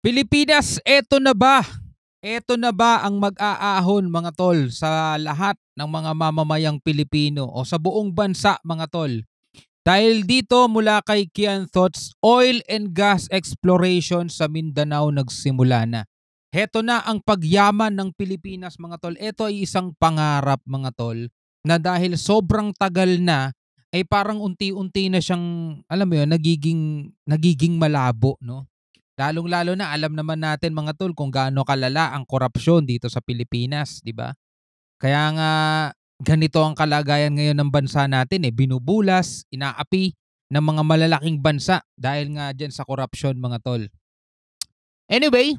Pilipinas, eto na ba? Eto na ba ang mag-aahon mga tol sa lahat ng mga mamamayang Pilipino o sa buong bansa mga tol? Dahil dito mula kay Kian Thoughts, oil and gas exploration sa Mindanao nagsimula na. Heto na ang pagyaman ng Pilipinas mga tol. Ito ay isang pangarap mga tol na dahil sobrang tagal na ay parang unti-unti na siyang alam mo yun nagiging malabo no. Lalong-lalo na alam naman natin mga tol kung gaano kalala ang korupsyon dito sa Pilipinas, 'di ba? Kaya nga ganito ang kalagayan ngayon ng bansa natin eh, binubulas, inaapi ng mga malalaking bansa dahil nga diyan sa korupsyon mga tol. Anyway,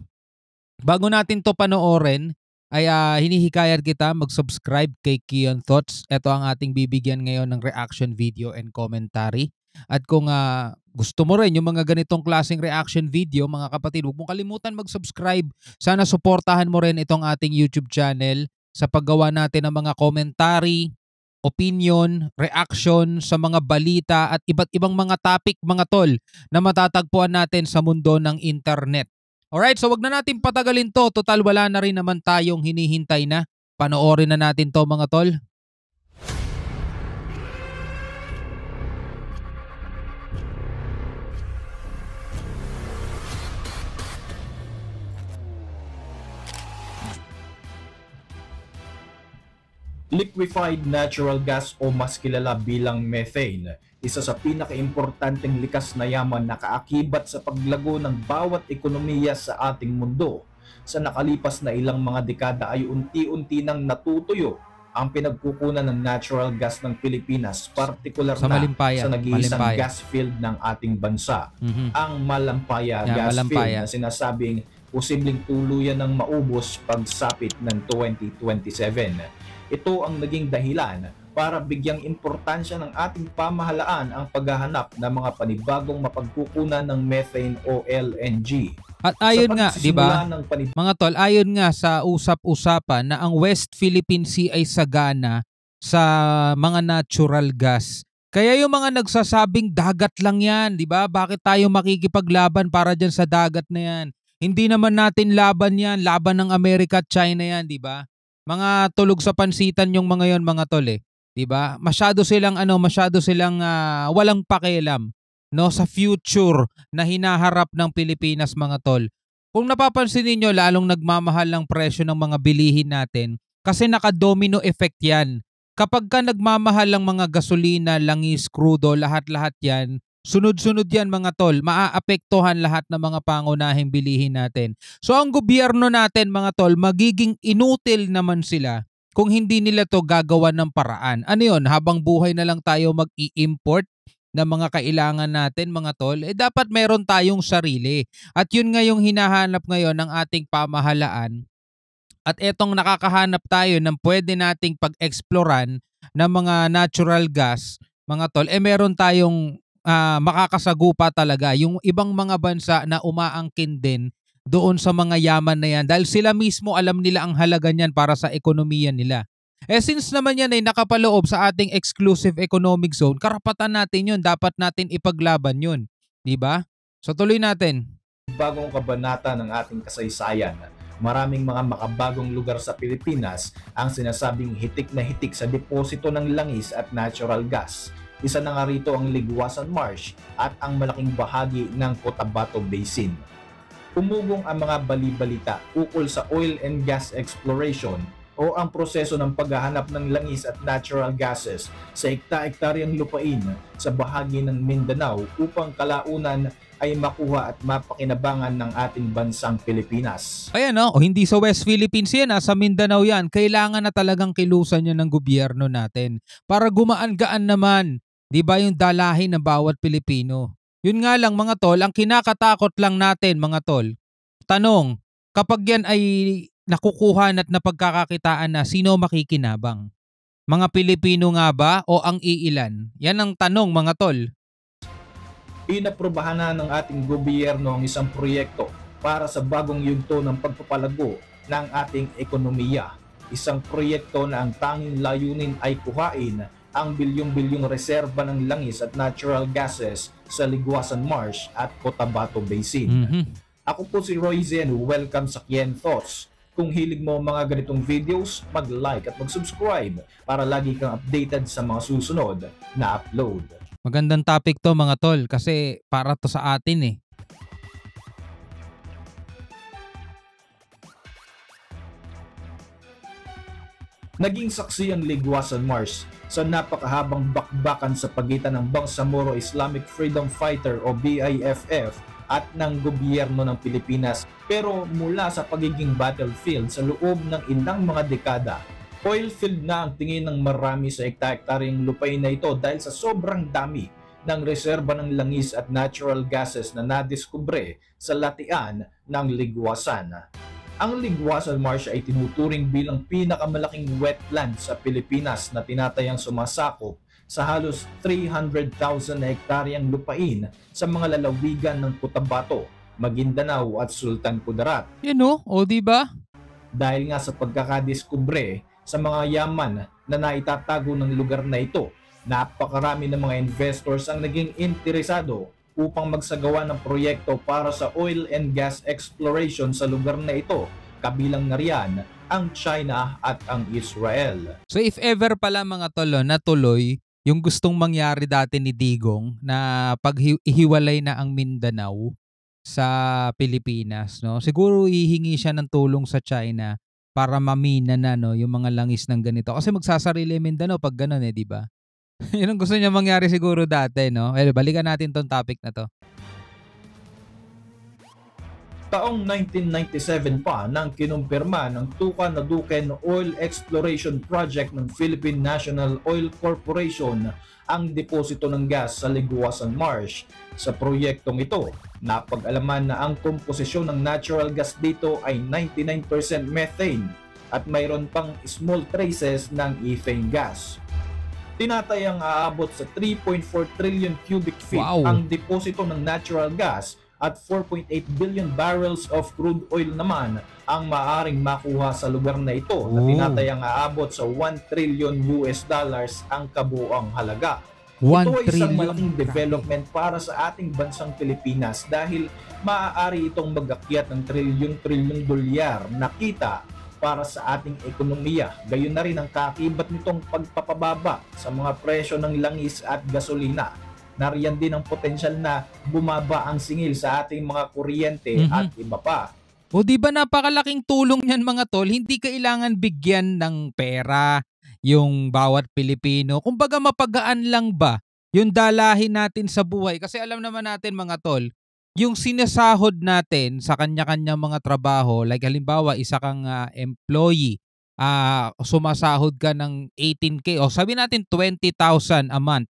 bago natin 'to panoorin ay hinihikayat kita mag-subscribe kay Kion Thoughts. Ito ang ating bibigyan ngayon ng reaction video and commentary. At kung gusto mo rin yung mga ganitong klaseng reaction video, mga kapatid, huwag mong kalimutan mag-subscribe. Sana suportahan mo rin itong ating YouTube channel sa paggawa natin ng mga commentary, opinion, reaction sa mga balita at iba't ibang mga topic mga tol na matatagpuan natin sa mundo ng internet. Alright, so wag na natin patagalin to. Total wala na rin naman tayong hinihintay na. Panoorin na natin to mga tol. Liquefied natural gas o mas kilala bilang methane, isa sa pinakaimportanteng likas na yaman na kaakibat sa paglago ng bawat ekonomiya sa ating mundo. Sa nakalipas na ilang mga dekada ay unti-unti nang natutuyo ang pinagkukunan ng natural gas ng Pilipinas, partikular Sa na Malimpaya, sa nag-iisang Malimpaya. gas field ng ating bansa, ang Malampaya gas Malampaya. field na sinasabing posibleng tuluyan ng maubos pagsapit ng 2027. Ito ang naging dahilan para bigyang importansya ng ating pamahalaan ang paghahanap ng mga panibagong mapagkukunan ng methane o LNG. At ayon nga, di ba, ng mga tol, ayon nga sa usap-usapan na ang West Philippine Sea ay sagana sa mga natural gas. Kaya yung mga nagsasabing dagat lang yan, di ba? Bakit tayo makikipaglaban para dyan sa dagat na yan? Hindi naman natin laban yan, laban ng Amerika at China yan, di ba? Mga tulog sa pansitan yung mga yon mga tol eh, 'di ba? Masyado silang walang pakialam no sa future na hinaharap ng Pilipinas mga tol. Kung napapansin niyo lalong nagmamahal ng presyo ng mga bilihin natin kasi naka-domino effect 'yan. Kapag ka nagmamahal ng mga gasolina, langis, krudo, lahat-lahat 'yan, sunod-sunod yan mga tol, maaapektuhan lahat ng mga pangunahing bilihin natin. So ang gobyerno natin mga tol, magiging inutil naman sila kung hindi nila to gagawan ng paraan. Ano yun, habang buhay na lang tayo mag-i-import ng mga kailangan natin mga tol, dapat meron tayong sarili. At yun nga yung hinahanap ngayon ng ating pamahalaan. At etong nakakahanap tayo ng pwede nating pag-exploran ng mga natural gas, mga tol, meron tayong makakasagupa talaga yung ibang mga bansa na umaangkin din doon sa mga yaman na yan dahil sila mismo alam nila ang halaga niyan para sa ekonomiya nila. Since naman yan ay nakapaloob sa ating exclusive economic zone, karapatan natin yun, dapat natin ipaglaban yun. Diba? So tuloy natin. Bagong kabanata ng ating kasaysayan, maraming mga makabagong lugar sa Pilipinas ang sinasabing hitik na hitik sa deposito ng langis at natural gas. Isa na nga rito ang Ligwasan Marsh at ang malaking bahagi ng Cotabato Basin. Umugong ang mga bali-balita ukol sa oil and gas exploration o ang proseso ng paghahanap ng langis at natural gases sa hekta-hektaryang lupain sa bahagi ng Mindanao upang kalaunan ay makuha at mapakinabangan ng ating bansang Pilipinas. Ayan o, hindi sa West Philippines yan, sa Mindanao yan. Kailangan na talagang kilusan yan ng gobyerno natin para gumaan-gaan naman. Di ba yung dalahin ng bawat Pilipino? Yun nga lang mga tol, ang kinakatakot lang natin mga tol. Tanong, kapag yan ay nakukuhan at napagkakakitaan na, sino makikinabang? Mga Pilipino nga ba o ang iilan? Yan ang tanong mga tol. Inaprobahan na ng ating gobyerno ang isang proyekto para sa bagong yugto ng pagpapalago ng ating ekonomiya. Isang proyekto na ang tanging layunin ay kuhain ang bilyong-bilyong reserba ng langis at natural gases sa Ligwasan Marsh at Cotabato Basin. Ako po si Roy Zen, welcome sa Kien Thoughts. Kung hilig mo mga ganitong videos, mag-like at mag-subscribe para lagi kang updated sa mga susunod na upload. Magandang topic to mga tol kasi para to sa atin eh. Naging saksi ang Ligwasan March sa napakahabang bakbakan sa pagitan ng Bangsamoro Islamic Freedom Fighter o BIFF at ng gobyerno ng Pilipinas. Pero mula sa pagiging battlefield sa loob ng ilang mga dekada, oil field na ang tingin ng marami sa hektareng lupain na ito dahil sa sobrang dami ng reserba ng langis at natural gases na nadiskubre sa latian ng Ligwasan. Ang Ligwasan Marsh ay tinuturing bilang pinakamalaking wetland sa Pilipinas na tinatayang sumasakop sa halos 300,000 na hektaryang lupain sa mga lalawigan ng Cotabato, Maguindanao at Sultan Kudarat. O diba? Dahil nga sa pagkakadiskubre sa mga yaman na naitatago ng lugar na ito, napakarami ng mga investors ang naging interesado upang magsagawa ng proyekto para sa oil and gas exploration sa lugar na ito, kabilang na riyan ang China at ang Israel. So if ever pala mga tolo natuloy yung gustong mangyari dati ni Digong na paghiwalay na ang Mindanao sa Pilipinas, no? Siguro hihingi siya ng tulong sa China para mamina na yung mga langis ng ganito. Kasi magsasarili Mindanao pag gano'n di ba? Yun ang gusto niya mangyari siguro dati, no? Balikan natin tong topic na to. Taong 1997 pa nang kinumpirma ng Tukan na Duken Oil Exploration Project ng Philippine National Oil Corporation ang deposito ng gas sa Ligwasan Marsh. Sa proyektong ito, napag-alaman na ang komposisyon ng natural gas dito ay 99% methane at mayroon pang small traces ng ethane gas. Tinatayang aabot sa 3.4 trillion cubic feet ang deposito ng natural gas at 4.8 billion barrels of crude oil naman ang maaring makuha sa lugar na ito na tinatayang aabot sa 1 trillion US dollars ang kabuuang halaga. Ito ay isang malaking development para sa ating bansang Pilipinas dahil maaari itong mag-akyat ng trilyon-trilyong dolyar na kita para sa ating ekonomiya. Gayon na rin ang kaakibat nitong pagpapababa sa mga presyo ng langis at gasolina. Nariyan din ang potensyal na bumaba ang singil sa ating mga kuryente at iba pa. O di ba napakalaking tulong niyan mga tol? Hindi kailangan bigyan ng pera yung bawat Pilipino. Kumbaga mapagaan lang ba yung dalahin natin sa buhay? Kasi alam naman natin mga tol, yung sinasahod natin sa kanya-kanyang mga trabaho, like halimbawa isa kang employee, sumasahod ka ng 18K o sabi natin 20,000 a month.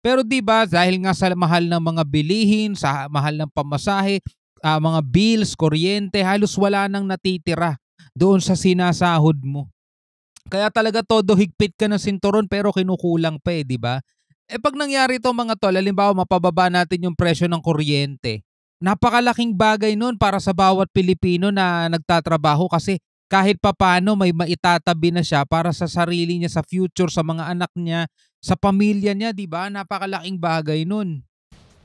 Pero 'di ba dahil nga sa mahal ng mga bilihin, sa mahal ng pamasahe, mga bills, kuryente, halos wala nang natitira doon sa sinasahod mo. Kaya talaga todo higpit ka ng sinturon pero kinukulang pa 'di ba? Pag nangyari ito mga tol, halimbawa mapababa natin yung presyo ng kuryente. Napakalaking bagay nun para sa bawat Pilipino na nagtatrabaho kasi kahit papano may maitatabi na siya para sa sarili niya, sa future, sa mga anak niya, sa pamilya niya, di ba? Napakalaking bagay nun.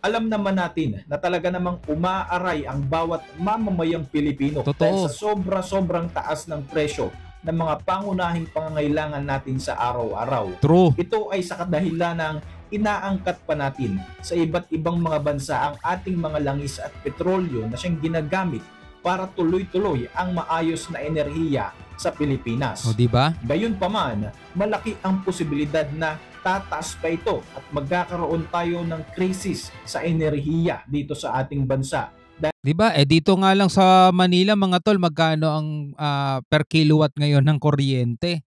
Alam naman natin na talaga namang umaaray ang bawat mamamayang Pilipino dahil sa sobrang taas ng presyo ng mga pangunahing pangangailangan natin sa araw-araw. True. Ito ay sa kadahilan ng inaangkat pa natin sa iba't ibang mga bansa ang ating mga langis at petrolyo na siyang ginagamit para tuloy-tuloy ang maayos na enerhiya sa Pilipinas. O diba? Gayunpaman, malaki ang posibilidad na tataas pa ito at magkakaroon tayo ng krisis sa enerhiya dito sa ating bansa. Diba? Dito nga lang sa Manila mga tol, magkano ang per kilowatt ngayon ng kuryente?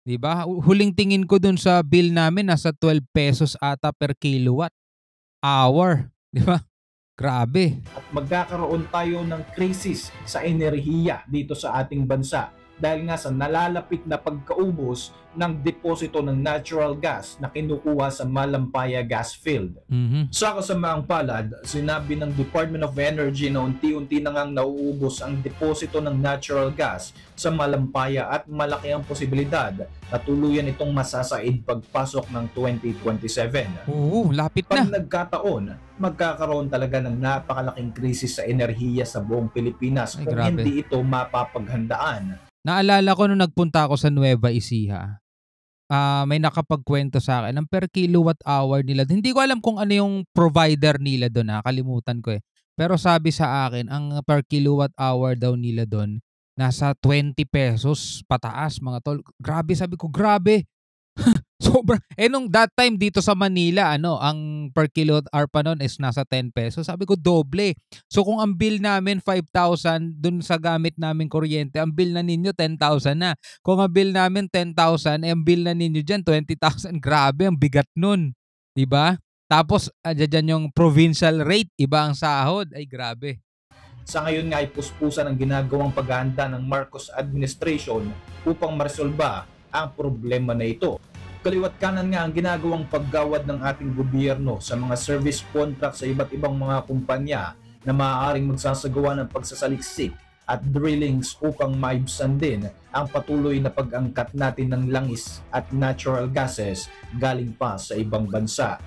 Diba? Huling tingin ko dun sa bill namin, nasa 12 pesos ata per kilowatt hour. Diba? Grabe. At magkakaroon tayo ng krisis sa enerhiya dito sa ating bansa dahil nga sa nalalapit na pagkaubos ng deposito ng natural gas na kinukuha sa Malampaya gas field. Sa kasamaang palad, sinabi ng Department of Energy na unti-unti na ngang nauubos ang deposito ng natural gas sa Malampaya at malaki ang posibilidad na tuluyan itong masasaid pagpasok ng 2027. Oo, lapit Pag na. nagkataon, magkakaroon talaga ng napakalaking krisis sa enerhiya sa buong Pilipinas Ay, kung grabe. hindi ito mapapaghandaan. Naalala ko nung nagpunta ako sa Nueva Ecija, may nakapagkwento sa akin ng per kilowatt hour nila. Hindi ko alam kung ano yung provider nila doon, nakalimutan ko eh. Pero sabi sa akin, ang per kilowatt hour daw nila doon, nasa 20 pesos pataas mga tol. Grabe, sabi ko, grabe. Sobra. Nung that time dito sa Manila, ang per kilowatt hour pa noon is nasa 10 pesos. Sabi ko, doble. So kung ang bill namin 5,000 dun sa gamit namin kuryente, ang bill na ninyo 10,000 na. Kung ang bill namin 10,000, ang bill na ninyo dyan 20,000. Grabe, ang bigat nun. Diba? Tapos, dyan yung provincial rate, iba ang sahod. Ay, grabe. Sa ngayon nga ay puspusan ang ginagawang paghahanda ng Marcos administration upang maresolba ang problema na ito. Kaliwat kanan nga ang ginagawang paggawad ng ating gobyerno sa mga service contract sa iba't ibang mga kumpanya na maaaring magsasagawa ng pagsasaliksik at drillings upang maibsan din ang patuloy na pag-angkat natin ng langis at natural gases galing pa sa ibang bansa.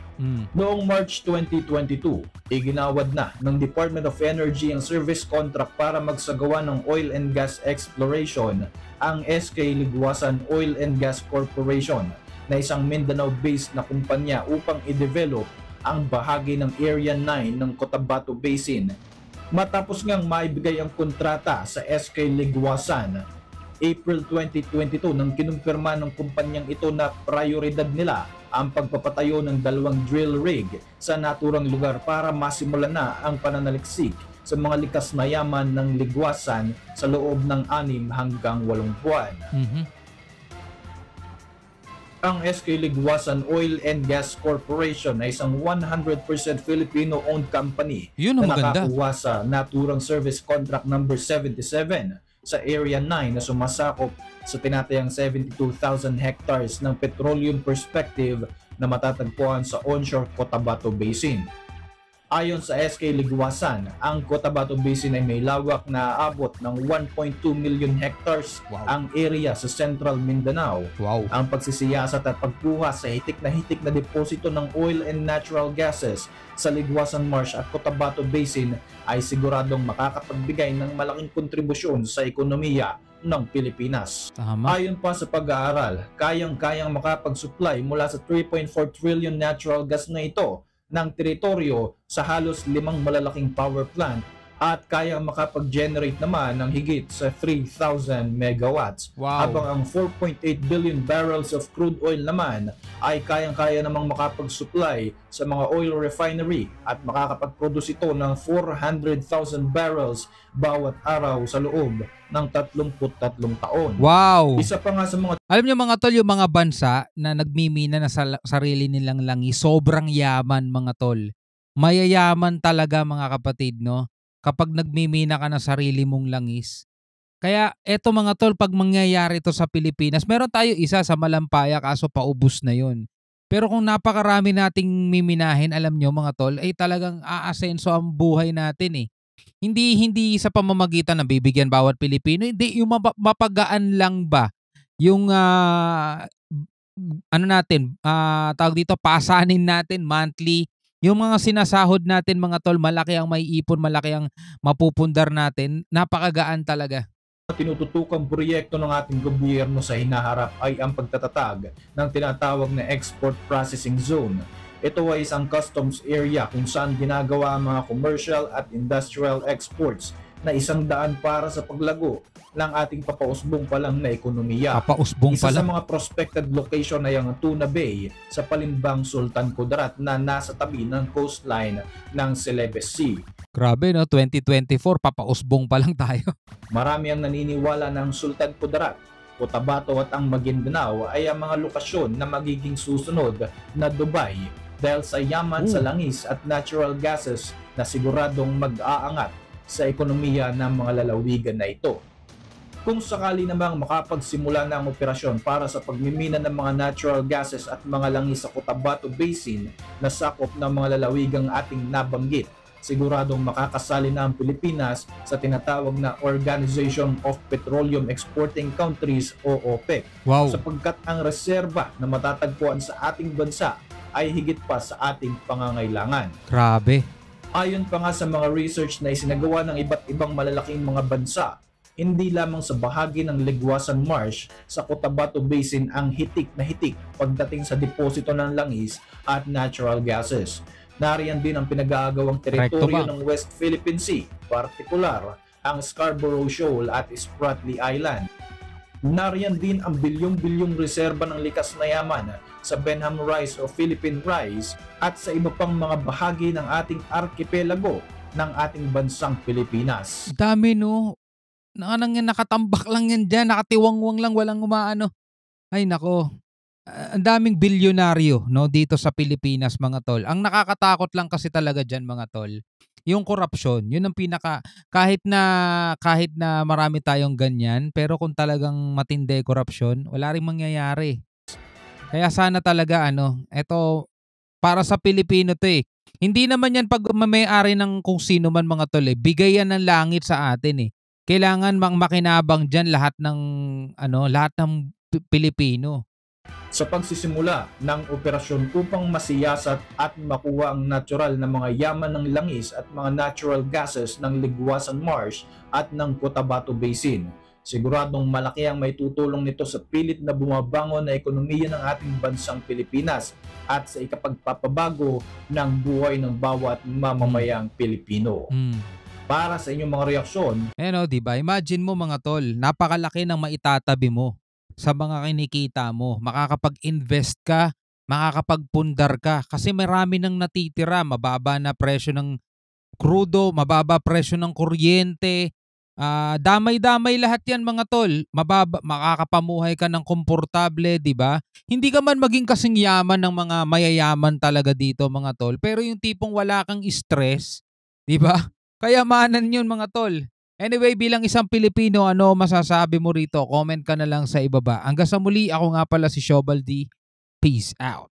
Noong March 2022, iginawad na ng Department of Energy ang service contract para magsagawa ng oil and gas exploration ang SK Liguasan Oil and Gas Corporation na isang Mindanao-based na kumpanya upang i-develop ang bahagi ng Area 9 ng Cotabato Basin. Matapos ngang maibigay ang kontrata sa SK Liguasan, April 2022 nang kinumpirma ng kumpanyang ito na prioridad nila ang pagpapatayo ng 2 drill rig sa naturang lugar para masimulan na ang pananaliksik sa mga likas na yaman ng Liguasan sa loob ng 6 hanggang 8 buwan. Ang SK Liguasan Oil and Gas Corporation ay isang 100% Filipino-owned company Yun ang na maganda. nakakuha sa naturang service contract number 77 sa Area 9 na sumasakop sa tinatayang 72,000 hectares ng petroleum perspective na matatagpuan sa onshore Cotabato Basin. Ayon sa SK Liguasan, ang Cotabato Basin ay may lawak na aabot ng 1.2 million hectares. Wow. Ang area sa Central Mindanao. Wow. Ang pagsisiyasat at pagkuha sa hitik na deposito ng oil and natural gases sa Liguasan Marsh at Cotabato Basin ay siguradong makakapagbigay ng malaking kontribusyon sa ekonomiya ng Pilipinas. Tama. Ayon pa sa pag-aaral, kayang-kayang makapag-supply mula sa 3.4 trillion natural gas na ito ng teritoryo sa halos 5 malalaking power plant at kayang makapag-generate naman ng higit sa 3,000 megawatts. Wow. Habang ang 4.8 billion barrels of crude oil naman ay kayang-kaya namang makapag-supply sa mga oil refinery at makakapag-produce ito ng 400,000 barrels bawat araw sa loob ng 33 taon. Wow. Isa pa nga sa mga Alam niyo mga tol, yung mga bansa na nagmimina na sa sarili nilang langis, sobrang yaman mga tol. Mayayaman talaga mga kapatid, no? Kapag nagmimina ka ng sarili mong langis. Kaya eto mga tol, pag mangyayari ito sa Pilipinas, meron tayo isa sa Malampaya kaso paubos na yun. Pero kung napakarami nating miminahin, alam nyo mga tol, ay talagang aasenso ang buhay natin eh. Hindi sa pamamagitan ng bibigyan bawat Pilipino, hindi yung mapagaan lang ba yung tawag dito, pasanin natin monthly, yung mga sinasahod natin mga tol, malaki ang may ipon, malaki ang mapupundar natin, napakagaan talaga. tinututukang proyekto ng ating gobyerno sa hinaharap ay ang pagtatatag ng tinatawag na Export Processing Zone. Ito ay isang customs area kung saan ginagawa ang mga commercial at industrial exports na 100 para sa paglago ng ating papausbong pa lang na ekonomiya. Papausbong Isa pa sa lang. mga prospected location ay ang Tuna Bay sa Palimbang, Sultan Kudarat na nasa tabi ng coastline ng Celebes Sea. Grabe no, 2024, papausbong pa lang tayo. Marami ang naniniwala ng Sultan Kudarat, Cotabato at ang Maguindanao ay ang mga lokasyon na magiging susunod na Dubai dahil sa yaman sa langis at natural gases na siguradong mag-aangat sa ekonomiya ng mga lalawigan na ito. Kung sakali namang makapagsimula na ang operasyon para sa pagmimina ng mga natural gases at mga langis sa Cotabato Basin na sakop ng mga lalawigang ating nabanggit, siguradong makakasali na ang Pilipinas sa tinatawag na Organization of Petroleum Exporting Countries o OPEC, Wow. sapagkat ang reserba na matatagpuan sa ating bansa ay higit pa sa ating pangangailangan. Grabe. Ayon pa nga sa mga research na isinagawa ng iba't ibang malalaking mga bansa, hindi lamang sa bahagi ng Leguasan Marsh sa Cotabato Basin ang hitik na hitik pagdating sa deposito ng langis at natural gases. Nariyan din ang pinag-aagawang teritoryo ng West Philippine Sea, partikular ang Scarborough Shoal at Spratly Island. Nariyan din ang bilyong-bilyong reserba ng likas na yaman sa Benham Rice o Philippine Rice at sa iba pang mga bahagi ng ating arkipelago ng ating bansang Pilipinas. Dami no. Nakatambak lang yan dyan, nakatiwangwang lang, walang umaano. Ay nako, ang daming bilyonaryo no, dito sa Pilipinas mga tol. Ang nakakatakot lang kasi talaga dyan mga tol, yung korupsyon. Yun ang kahit na marami tayong ganyan, pero kung talagang matindi korupsyon, wala ring mangyayari. Kaya sana talaga eto para sa Pilipino to eh. Hindi naman yan pag may-ari ng kung sino man mga tol eh. Bigay yan ng langit sa atin eh. Kailangan makinabang diyan lahat ng Pilipino. Sa pagsisimula ng operasyon upang masiyasat at makuha ang natural na mga yaman ng langis at mga natural gases ng Leguasan Marsh at ng Cotabato Basin, siguradong malaki ang may tutulong nito sa pilit na bumabangon na ekonomiya ng ating bansang Pilipinas at sa ikapagpapabago ng buhay ng bawat mamamayang Pilipino. Para sa inyong mga reaksyon, diba? Imagine mo mga tol, napakalaki ng maitatabi mo sa mga kinikita mo. Makakapag-invest ka, makakapagpundar ka kasi marami nang natitira. Mababa na presyo ng krudo, mababa presyo ng kuryente. Damay-damay lahat yan mga tol. Makakapamuhay ka ng komportable, diba? Hindi ka man maging kasing yaman ng mga mayayaman talaga dito mga tol. Pero yung tipong wala kang stress, diba? Kayamanan yun mga tol. Anyway, bilang isang Pilipino, ano masasabi mo rito? Comment ka na lang sa ibaba. Hanggang sa muli, ako nga pala si Shobaldi. Peace out.